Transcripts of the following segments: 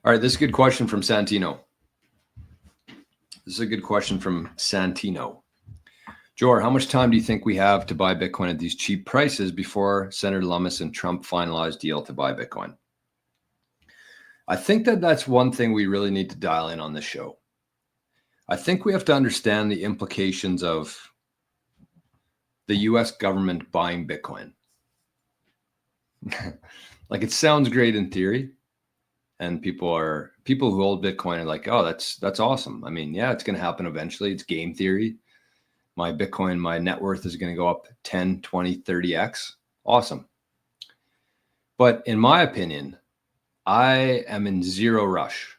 All right, this is a good question from Santino. Jor, how much time do you think we have to buy Bitcoin at these cheap prices before Senator Lummis and Trump finalize deal to buy Bitcoin? I think that's one thing we really need to dial in on this show. I think we have to understand the implications of the US government buying Bitcoin. Like, it sounds great in theory, and people who hold Bitcoin are like, oh, that's awesome. I mean, yeah, it's going to happen eventually. It's game theory. My Bitcoin, my net worth is going to go up 10, 20, 30x. Awesome. But in my opinion, I am in zero rush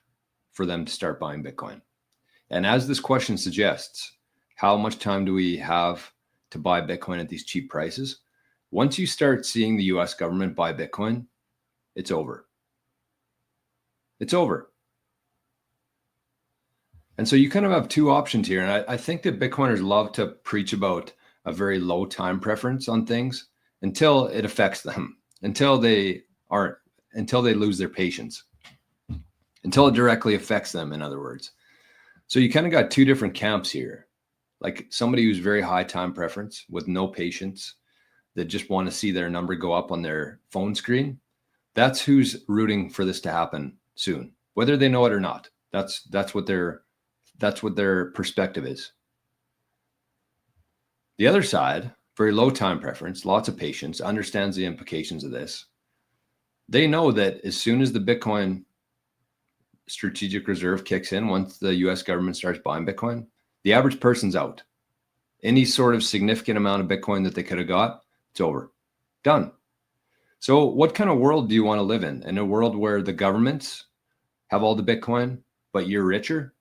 for them to start buying Bitcoin. And as this question suggests, how much time do we have to buy Bitcoin at these cheap prices? Once you start seeing the US government buy Bitcoin, it's over. It's over. And so you kind of have two options here. And I think that Bitcoiners love to preach about a very low time preference on things until it affects them, until they lose their patience, until it directly affects them, in other words. So you kind of got two different camps here. Like somebody who's very high time preference with no patience, that just want to see their number go up on their phone screen. That's who's rooting for this to happen soon, whether they know it or not. That's what their perspective is. The other side, very low time preference, lots of patience, understands the implications of this. They know that as soon as the Bitcoin strategic reserve kicks in, once the US government starts buying Bitcoin, the average person's out. Any sort of significant amount of Bitcoin that they could have got, it's over. Done. So what kind of world do you want to live in? In a world where the governments have all the Bitcoin, but you're richer?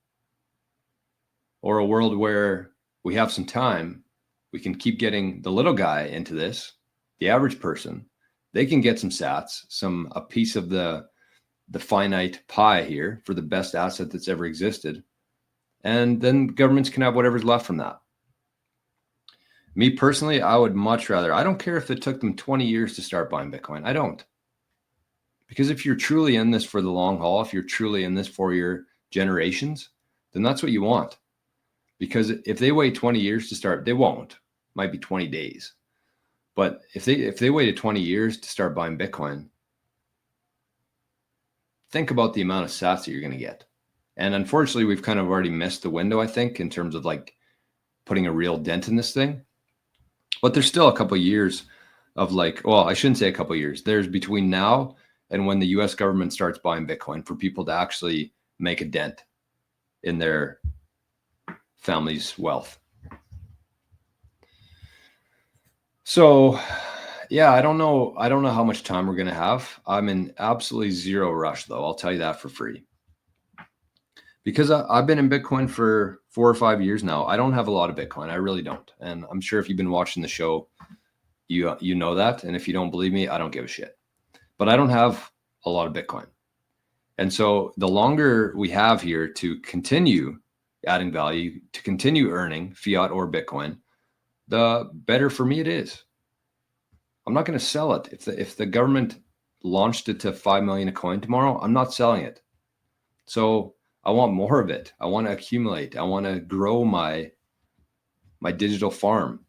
Or a world where we have some time, we can keep getting the little guy into this, the average person, they can get some sats, a piece of the finite pie here for the best asset that's ever existed. And then governments can have whatever's left from that. Me personally, I would much rather, I don't care if it took them 20 years to start buying Bitcoin. I don't. Because if you're truly in this for the long haul, if you're truly in this for your generations, then that's what you want. Because if they wait 20 years to start, they won't. Might be 20 days. But if they waited 20 years to start buying Bitcoin, think about the amount of sats that you're going to get. And unfortunately, we've kind of already missed the window, I think, in terms of like putting a real dent in this thing. But there's still a couple of years of I shouldn't say a couple of years. There's between now and when the US government starts buying Bitcoin for people to actually make a dent in their family's wealth. So, yeah, I don't know how much time we're going to have. I'm in absolutely zero rush, though. I'll tell you that for free. Because I've been in Bitcoin for 4 or 5 years now. I don't have a lot of Bitcoin. I really don't. And I'm sure if you've been watching the show, you know that. And if you don't believe me, I don't give a shit. But I don't have a lot of Bitcoin. And so the longer we have here to continue adding value, to continue earning fiat or Bitcoin, the better for me it is. I'm not going to sell it. If the government launched it to 5 million a coin tomorrow, I'm not selling it. So I want more of it. I want to accumulate. I want to grow my digital farm.